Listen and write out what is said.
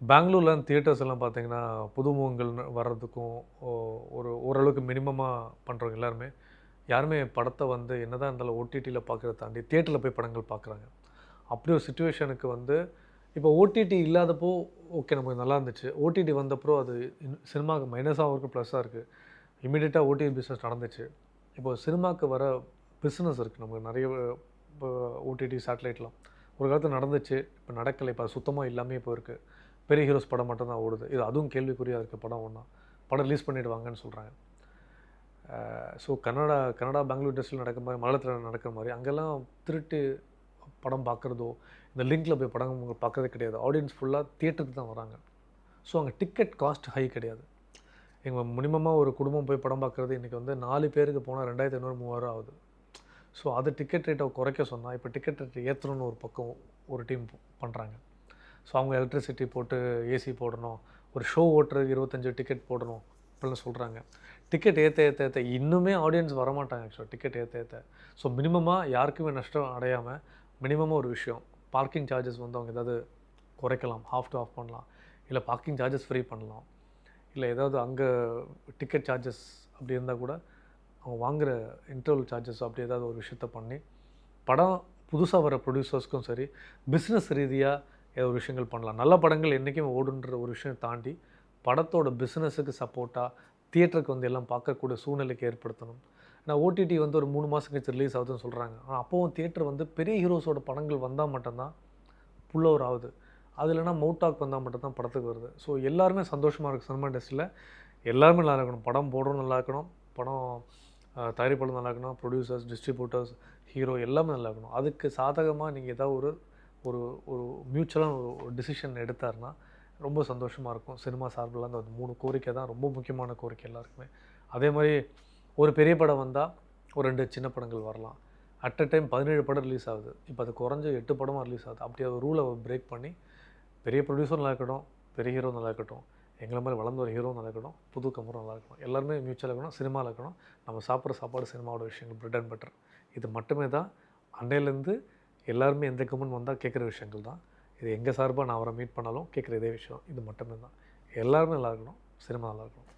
பெங்களூர்ல தியேட்டர்ஸ் எல்லாம் பார்த்தீங்கன்னா, புதுமுகங்கள் வர்றதுக்கும் ஓரளவுக்கு மினிமமாக பண்ணுறவங்க எல்லாருமே, யாருமே படத்த வந்து என்னதான் இருந்தாலும் ஓடிடில பார்க்குறத தாண்டி தியேட்டர்ல போய் படங்கள் பார்க்குறாங்க. அப்படி ஒரு சிச்சுவேஷனுக்கு வந்து இப்போ ஓடிடி இல்லாதப்போ ஓகே நமக்கு நல்லா இருந்துச்சு. ஓடிடி வந்தப்புறம் அது சினிமாவுக்கு மைனஸாவும் இருக்கு, ப்ளஸ்ஸா இருக்கு. இம்மீடியட்டா ஓடிடி பிசினஸ் நடந்துச்சு. இப்போ சினிமாக்கு வர பிசினஸ் இருக்கு. நமக்கு நெறைய இப்போ ஓடிடி, சேட்டலைட்லாம். ஒரு காலத்துல நடந்துச்சு. இப்ப நடக்கல. இப்ப சுத்தமா இல்லாமயே போயிருக்கு. பெரிய ஹீரோஸ் படம் மட்டும் தான் ஓடுது. இது அதுவும் கேள்விக்குறியா இருக்கு படம் ஒண்ணா. படம் ரிலீஸ் பண்ணிடுவாங்கன்னு சொல்றாங்க. ஸோ கனடா, பெங்களூர் இண்டஸ்ட்ரியில நடக்கிற மாரி, மலையாளத்தில நடக்கிற மாரி அங்கெல்லாம் திருட்டு படம் பார்க்குறதோ, இந்த லிங்க்ல போய் படம் பார்க்குறதே கிடையாது. ஆடியன்ஸ் ஃபுல்லா தியேட்டருக்கு தான் வராங்க. ஸோ அங்க டிக்கெட் காஸ்ட் ஹை கிடையாது. எங்க மினிமமா ஒரு குடும்பம் போய் படம் பார்க்குறது இன்னைக்கு வந்து 4 பேருக்கு போனா 2500, 3000 ஆகுது. ஸோ அது டிக்கெட் ரேட்ட குறைக்க சொன்னா, இப்போ டிக்கெட் ரேட் ஏத்தணும்னு ஒரு பக்கம் ஒரு டீம் பண்றாங்க. ஸோ அவங்க எலக்ட்ரிசிட்டி போட்டு ஏசி போடணும். ஒரு ஷோ ஓட்டுறதுக்கு 25 டிக்கெட் போடணும். இப்படிலாம் சொல்றாங்க. டிக்கெட் ஏத்த இன்னுமே ஆடியன்ஸ் வரமாட்டாங்க ஆக்சுவலா டிக்கெட் ஏத்த. ஸோ மினிமமா யாருக்குமே நஷ்டம் அடையாம, மினிமமா ஒரு விஷயம். பார்க்கிங் சார்ஜஸ் வந்து அவங்க ஏதாவது குறைக்கலாம். ஹாஃப் டூ ஆஃப் பண்ணலாம். இல்ல பார்க்கிங் சார்ஜஸ் ஃப்ரீ பண்ணலாம். இல்ல ஏதாவது அங்க டிக்கெட் சார்ஜஸ் அப்படி இருந்தா கூட, அவங்க வாங்குற இன்டர்வல் சார்ஜஸ் அப்படி ஏதாவது ஒரு விஷயத்த பண்ணி, படம் புதுசா வர ப்ரொடியூசர்ஸ்க்கும் சரி, பிசினஸ் ரீதியா ஏதோ ஒரு விஷயங்கள் பண்ணலாம். நல்ல படங்கள் என்னைக்கும் ஓடுன்ற ஒரு விஷயம் தாண்டி, படத்தோட பிசினஸுக்கு சப்போர்ட்டா, தியேட்டருக்கு வந்து எல்லாம் பார்க்கக்கூடிய சூழ்நிலைக்கு ஏற்படுத்தணும். ஏன்னா ஓடிடி வந்து ஒரு 3 மாசம் கழிச்சு ரிலீஸ் ஆகுதுன்னு சொல்றாங்க. ஆனா அப்பவும் தியேட்டர் வந்து பெரிய ஹீரோஸோட படங்கள் வந்தா மட்டும் தான் புல் ஓவர் ஆகுது. அது இல்லன்னா மவுத் வந்தா மட்டும் தான் படத்துக்கு வருது. ஸோ எல்லாருமே சந்தோஷமா இருக்கு சினிமா இண்டஸ்ட்ரியில. எல்லாருமே நல்லா இருக்கணும். படம் போடுறவங்க நல்லா இருக்கணும். படம் தயாரிப்பாளர் நல்லா இருக்கணும். ப்ரொடியூசர்ஸ், டிஸ்ட்ரிபியூட்டர்ஸ், ஹீரோ எல்லாமே நல்லா இருக்கணும். அதுக்கு சாதகமா நீங்க ஏதாவது ஒரு ஒரு ஒரு மியூச்சுவலான ஒரு டிசிஷன் எடுத்தாருன்னா, ரொம்ப சந்தோஷமா இருக்கும். சினிமா சார்புல அந்த 3 கோரிக்கை தான் ரொம்ப முக்கியமான கோரிக்கை எல்லாருக்குமே. அதே மாரி ஒரு பெரிய படம் வந்தா, ஒரு 2 சின்ன படங்கள் வரலாம். அட் அ டைம் 17 படம் ரிலீஸ் ஆகுது. இப்ப அது குறைஞ்சு 8 படமா ரிலீஸ் ஆகுது. அப்படி ஒரு ரூல பிரேக் பண்ணி, பெரிய ப்ரொடியூசர் நல்லா இருக்கட்டும், பெரிய ஹீரோ நல்லா இருக்கட்டும், எங்கள மாரி வளர்ந்து வர ஹீரோ நல்லா இருக்கட்டும், புது கமரும் நல்லா இருக்கணும். எல்லாருமே மியூச்சுவலா இருக்கணும், சினிமால இருக்கணும். நம்ம சாப்பிடுற சாப்பாடு சினிமாவோட விஷயங்கள் பிரெட் அண்ட் பட்டர். இது மட்டுமே தான் அன்னையிலேருந்து எல்லாருமே எந்த கமெண்ட் வந்தா கேட்குற விஷயங்கள் தான். இது எங்க சார்பா நான் அவர மீட் பண்ணாலும் கேட்குற இதே விஷயம். இது மட்டுமே தான். எல்லாருமே நல்லா இருக்கணும், சினிமா நல்லா இருக்கணும்.